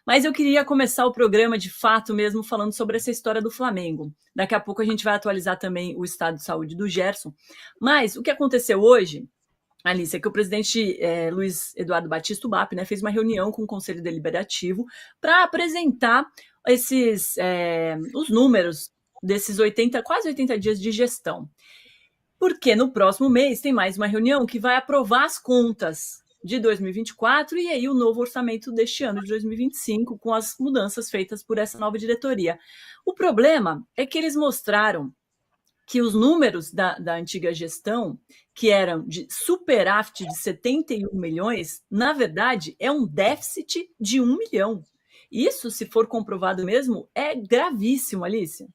Mas eu queria começar o programa de fato mesmo falando sobre essa história do Flamengo. Daqui a pouco a gente vai atualizar também o estado de saúde do Gerson. Mas o que aconteceu hoje, Alice, é que o presidente Luiz Eduardo Batista, o BAP, né, fez uma reunião com o Conselho Deliberativo para apresentar os números desses 80, quase 80 dias de gestão. Porque no próximo mês tem mais uma reunião que vai aprovar as contas de 2024 e aí o novo orçamento deste ano de 2025, com as mudanças feitas por essa nova diretoria. O problema é que eles mostraram que os números da antiga gestão, que eram de superávit de 71 milhões, na verdade é um déficit de 1 milhão. Isso, se for comprovado mesmo, é gravíssimo, Alice.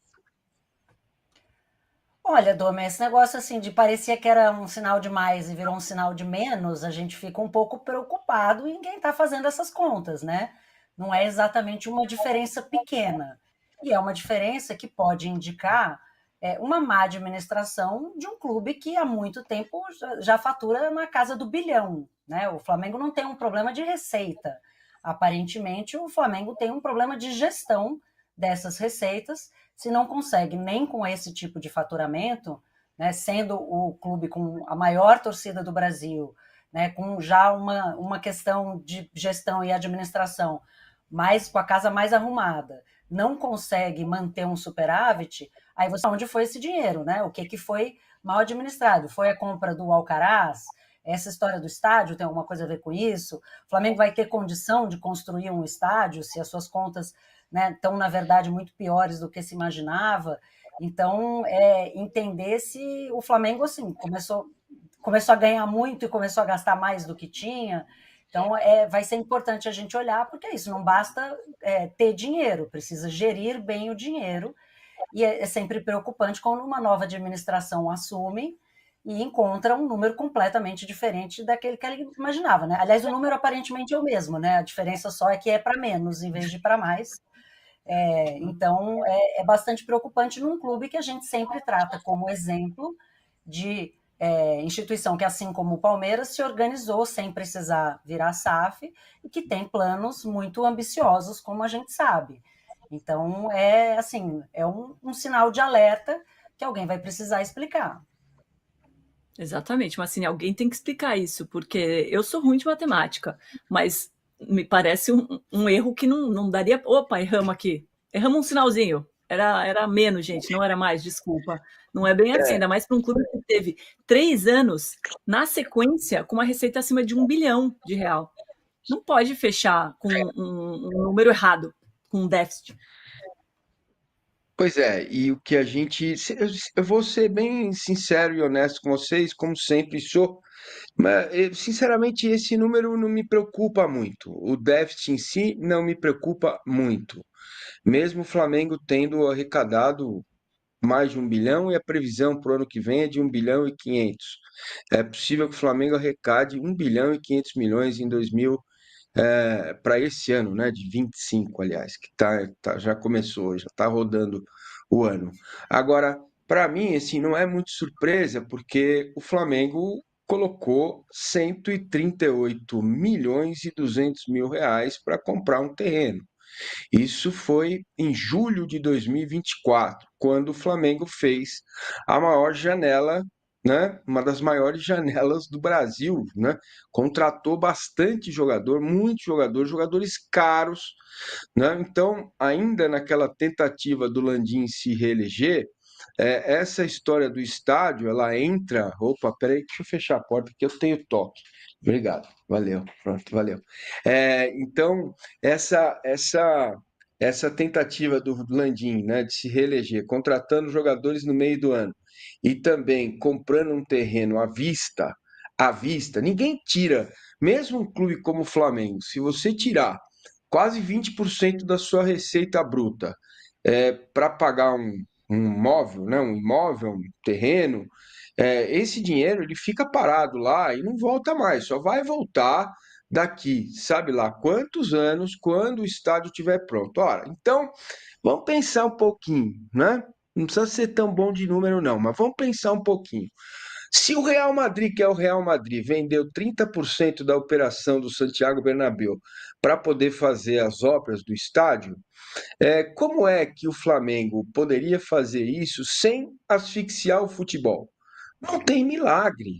Olha, Doma, esse negócio assim de parecia que era um sinal de mais e virou um sinal de menos, a gente fica um pouco preocupado em quem está fazendo essas contas, né? Não é exatamente uma diferença pequena. E é uma diferença que pode indicar uma má administração de um clube que há muito tempo já fatura na casa do bilhão, né? O Flamengo não tem um problema de receita. Aparentemente, o Flamengo tem um problema de gestão dessas receitas, se não consegue nem com esse tipo de faturamento, né, sendo o clube com a maior torcida do Brasil, né, com já uma questão de gestão e administração, mas com a casa mais arrumada, não consegue manter um superávit, aí você onde foi esse dinheiro, né? O que foi mal administrado? Foi a compra do Alcaraz? Essa história do estádio tem alguma coisa a ver com isso? O Flamengo vai ter condição de construir um estádio se as suas contas, né, estão, na verdade, muito piores do que se imaginava. Então, entender se o Flamengo assim, começou a ganhar muito e começou a gastar mais do que tinha. Então, vai ser importante a gente olhar, porque é isso, não basta ter dinheiro, precisa gerir bem o dinheiro. E é sempre preocupante quando uma nova administração assume e encontra um número completamente diferente daquele que ele imaginava, né? Aliás, o número aparentemente é o mesmo, né? A diferença só é que é para menos em vez de para mais. Então, é bastante preocupante num clube que a gente sempre trata como exemplo de instituição que, assim como o Palmeiras, se organizou sem precisar virar SAF e que tem planos muito ambiciosos, como a gente sabe. Então, assim, é um sinal de alerta que alguém vai precisar explicar. Exatamente, mas assim, alguém tem que explicar isso, porque eu sou ruim de matemática, mas me parece um erro que não daria. Opa, erramos aqui. Erramos um sinalzinho. Era menos, gente, não era mais, desculpa. Não é bem assim, É, ainda mais para um clube que teve 3 anos na sequência com uma receita acima de R$ 1 bilhão. Não pode fechar com um número errado, com um déficit. pois é, e o que a gente. Eu vou ser bem sincero e honesto com vocês, como sempre sou, mas, sinceramente, esse número não me preocupa muito. O déficit em si não me preocupa muito. Mesmo o Flamengo tendo arrecadado mais de 1 bilhão e a previsão para o ano que vem é de 1 bilhão e 500. É possível que o Flamengo arrecade 1 bilhão e 500 milhões em 2000, para esse ano, né, de 25, aliás, que já começou, já está rodando o ano. Agora, para mim, assim, não é muito surpresa, porque o Flamengo colocou 138 milhões e 200 mil reais para comprar um terreno. Isso foi em julho de 2024, quando o Flamengo fez a maior janela, né? Uma das maiores janelas do Brasil, né? Contratou bastante jogador, muito jogador, jogadores caros, né? Então, ainda naquela tentativa do Landim se reeleger, essa história do estádio, ela entra. Opa, peraí, deixa eu fechar a porta que eu tenho toque. Obrigado, valeu, pronto, valeu. Então, essa tentativa do Landim, né, de se reeleger, contratando jogadores no meio do ano e também comprando um terreno à vista, ninguém tira, mesmo um clube como o Flamengo, se você tirar quase 20% da sua receita bruta para pagar um móvel, né, um imóvel, um terreno, esse dinheiro ele fica parado lá e não volta mais, só vai voltar daqui, sabe lá quantos anos, quando o estádio estiver pronto. Ora, então, vamos pensar um pouquinho, né? Não precisa ser tão bom de número, não, mas vamos pensar um pouquinho. Se o Real Madrid, que é o Real Madrid, vendeu 30% da operação do Santiago Bernabéu para poder fazer as obras do estádio, como é que o Flamengo poderia fazer isso sem asfixiar o futebol? Não tem milagre.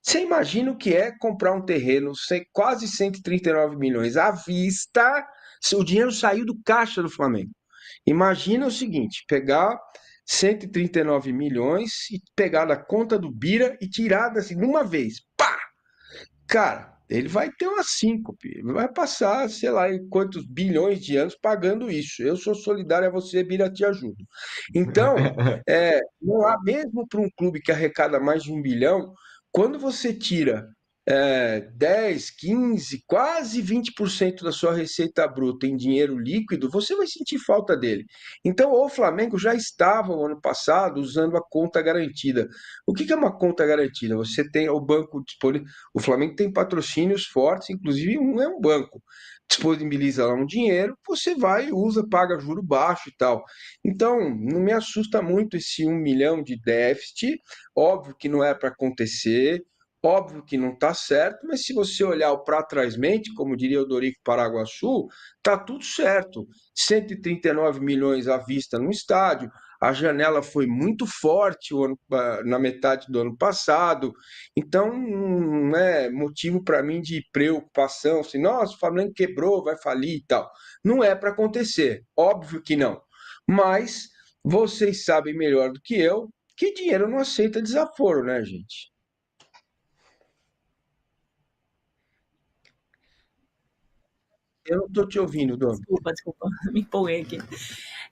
Você imagina o que é comprar um terreno quase 139 milhões à vista, se o dinheiro saiu do caixa do Flamengo. Imagina o seguinte, pegar 139 milhões e pegar da conta do Bira e tirar assim, de uma vez. Pá! Cara, ele vai ter uma síncope, ele vai passar, sei lá, em quantos bilhões de anos pagando isso. Eu sou solidário a você, Bira, te ajudo. Então, não há, mesmo para um clube que arrecada mais de 1 bilhão, quando você tira 10, 15, quase 20% da sua receita bruta em dinheiro líquido, você vai sentir falta dele. Então, o Flamengo já estava, o ano passado, usando a conta garantida. O que é uma conta garantida? Você tem o banco disponível. O Flamengo tem patrocínios fortes, inclusive um é um banco. Disponibiliza lá um dinheiro, você vai, usa, paga juro baixo e tal. Então, não me assusta muito esse 1 milhão de déficit. Óbvio que não é para acontecer, óbvio que não está certo, mas se você olhar para trás, como diria o Dorico Paraguaçu, tá tudo certo. 139 milhões à vista no estádio, a janela foi muito forte na metade do ano passado, então não é motivo para mim de preocupação, assim, nossa, o Flamengo quebrou, vai falir e tal. Não é para acontecer, óbvio que não. Mas vocês sabem melhor do que eu que dinheiro não aceita desaforo, né, gente? Eu não estou te ouvindo, Dom. Desculpa, me empolguei aqui.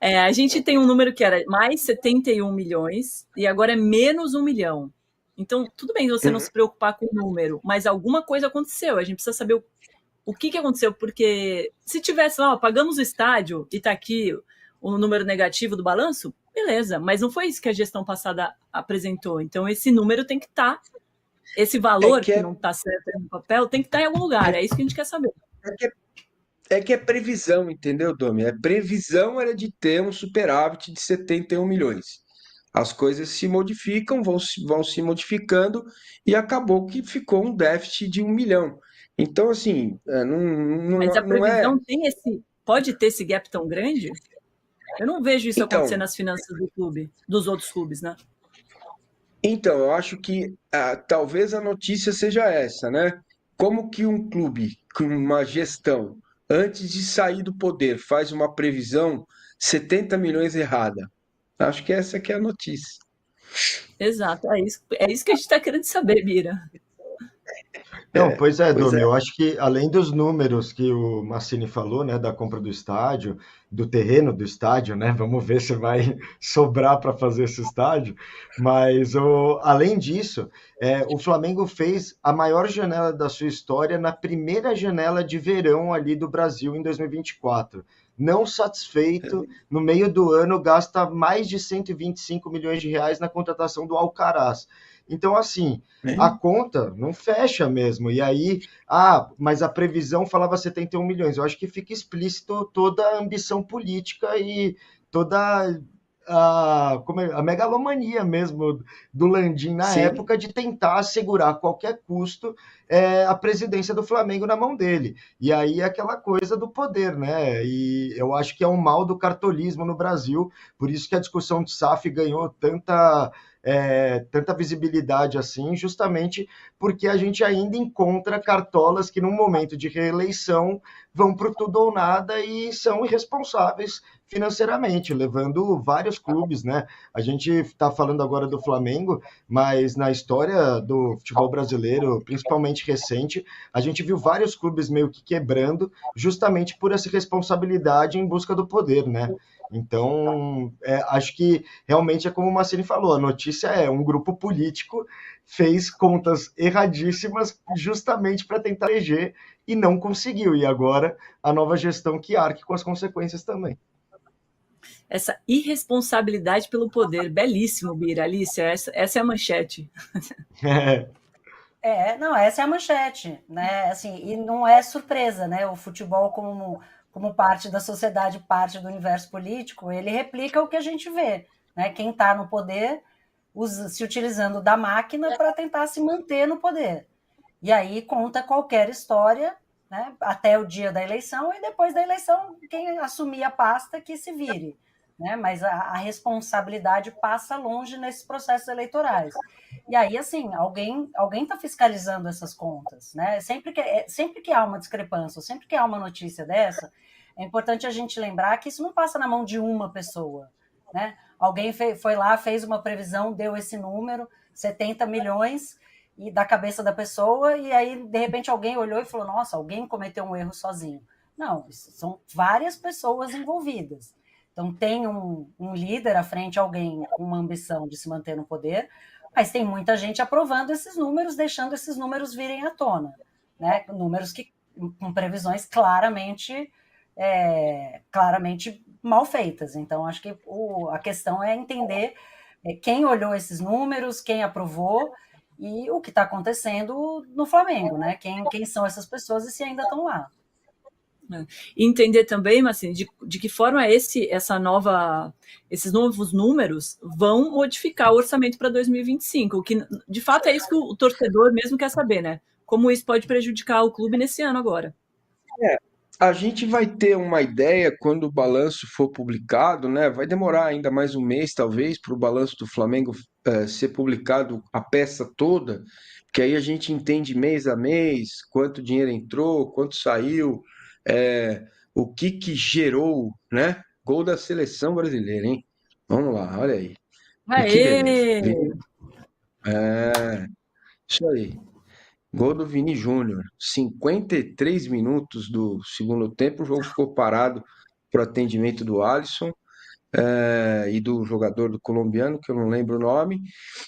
A gente tem um número que era mais 71 milhões e agora é menos 1 milhão. Então, tudo bem você não se preocupar com o número, mas alguma coisa aconteceu. A gente precisa saber o que aconteceu, porque se tivesse lá, pagamos o estádio e está aqui o número negativo do balanço, beleza, mas não foi isso que a gestão passada apresentou. Então, esse número tem que estar, esse valor que não está certo no papel, tem que estar em algum lugar. É isso que a gente quer saber. É que é previsão, entendeu, Domi? A previsão era de ter um superávit de 71 milhões. As coisas se modificam, vão se modificando, e acabou que ficou um déficit de 1 milhão. Então, assim, Mas a não é. previsão pode ter esse gap tão grande? Eu não vejo isso acontecer Então, nas finanças do clube, dos outros clubes, né? eu acho que talvez a notícia seja essa, né? Como que um clube com uma gestão, antes de sair do poder, faz uma previsão 70 milhões errada? Acho que essa que é a notícia. Exato, é isso que a gente está querendo saber, Bira. Não, pois é, Pois Domi, é. eu acho que além dos números que o Massini falou, né, da compra do estádio, do terreno do estádio, né, vamos ver se vai sobrar para fazer esse estádio, mas além disso, o Flamengo fez a maior janela da sua história na primeira janela de verão ali do Brasil em 2024. Não satisfeito, no meio do ano gasta mais de 125 milhões de reais na contratação do Alcaraz. Então, assim, a conta não fecha mesmo. E aí, mas a previsão falava 71 milhões. Eu acho que fica explícito toda a ambição política e toda a megalomania mesmo do Landim na Sim. época de tentar assegurar a qualquer custo a presidência do Flamengo na mão dele. E aí aquela coisa do poder, né? E eu acho que é um mal do cartolismo no Brasil, por isso que a discussão de SAF ganhou tanta visibilidade assim, justamente porque a gente ainda encontra cartolas que, num momento de reeleição, vão para o tudo ou nada e são irresponsáveis financeiramente, levando vários clubes, né? A gente está falando agora do Flamengo, mas na história do futebol brasileiro, principalmente recente, a gente viu vários clubes meio que quebrando, justamente por essa responsabilidade em busca do poder, né? Então, acho que realmente é como o Massini falou, a notícia é um grupo político fez contas erradíssimas justamente para tentar eleger e não conseguiu. E agora a nova gestão que arque com as consequências também. Essa irresponsabilidade pelo poder, belíssimo, Bira. Alicia, essa é a manchete. Não, essa é a manchete, né? Assim, e não é surpresa, né? O futebol como parte da sociedade, parte do universo político, ele replica o que a gente vê, né? Quem está no poder se utilizando da máquina para tentar se manter no poder. E aí conta qualquer história, né, até o dia da eleição, e depois da eleição, quem assumir a pasta que se vire. Né? Mas a responsabilidade passa longe nesses processos eleitorais. E aí, assim, alguém está fiscalizando essas contas. Né? Sempre que há uma discrepância, sempre que há uma notícia dessa, é importante a gente lembrar que isso não passa na mão de uma pessoa. Né? Alguém foi lá, fez uma previsão, deu esse número, 70 milhões, e da cabeça da pessoa, e aí, de repente, alguém olhou e falou, nossa, alguém cometeu um erro sozinho. Não, são várias pessoas envolvidas. Então, tem um líder à frente, alguém com uma ambição de se manter no poder, mas tem muita gente aprovando esses números, deixando esses números virem à tona. Né? Números com previsões claramente mal feitas. Então, acho que a questão é entender quem olhou esses números, quem aprovou, e o que está acontecendo no Flamengo, né? Quem são essas pessoas e se ainda estão lá. E entender também, assim, de que forma esses novos números vão modificar o orçamento para 2025, que de fato é isso que o torcedor mesmo quer saber, né? Como isso pode prejudicar o clube nesse ano agora. A gente vai ter uma ideia quando o balanço for publicado, né? Vai demorar ainda mais um mês, talvez, para o balanço do Flamengo ser publicado a peça toda, que aí a gente entende mês a mês quanto dinheiro entrou, quanto saiu, o que gerou, né? Gol da seleção brasileira, hein? Vamos lá, olha aí. E que beleza. Aê! Isso aí. Gol do Vini Júnior, 53 minutos do segundo tempo, o jogo ficou parado para o atendimento do Alisson e do jogador do colombiano, que eu não lembro o nome.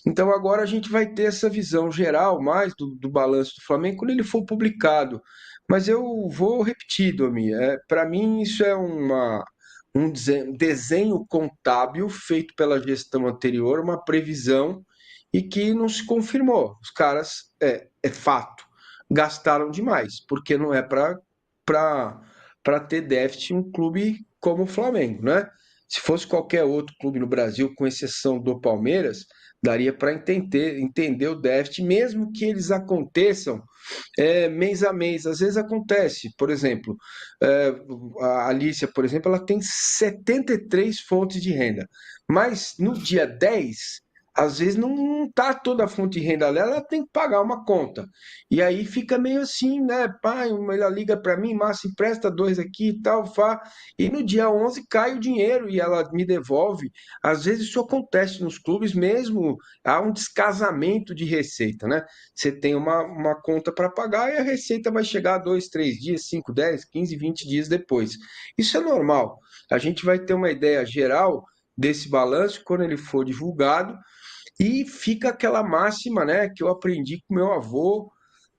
Então agora a gente vai ter essa visão geral mais do balanço do Flamengo quando ele for publicado. Mas eu vou repetir, Domi, para mim isso é um desenho contábil feito pela gestão anterior, uma previsão e que não se confirmou. Os caras, é fato, gastaram demais, porque não é para ter déficit um clube como o Flamengo, né? Se fosse qualquer outro clube no Brasil, com exceção do Palmeiras, daria para entender o déficit, mesmo que eles aconteçam mês a mês. Às vezes acontece, por exemplo, é, a Alicia, por exemplo, ela tem 73 fontes de renda, mas no dia 10 às vezes não tá toda a fonte de renda dela, ela tem que pagar uma conta. E aí fica meio assim, né? Pai, ela liga para mim, Márcio, empresta dois aqui e tal, e no dia 11 cai o dinheiro e ela me devolve. Às vezes isso acontece nos clubes mesmo, há um descasamento de receita, né? Você tem uma conta para pagar e a receita vai chegar 2, 3 dias, 5, 10, 15, 20 dias depois. Isso é normal. A gente vai ter uma ideia geral desse balanço quando ele for divulgado e fica aquela máxima, né, que eu aprendi com meu avô,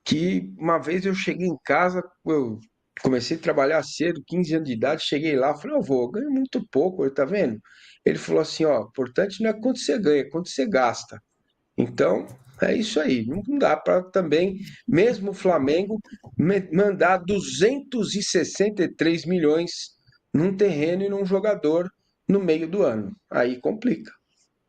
que uma vez eu cheguei em casa, eu comecei a trabalhar cedo, 15 anos de idade, cheguei lá, falei, avô, eu ganho muito pouco, tá vendo? Ele falou assim, ó, o importante não é quanto você ganha, é quanto você gasta. Então, é isso aí. Não dá para também, mesmo o Flamengo, mandar 263 milhões num terreno e num jogador no meio do ano. Aí complica.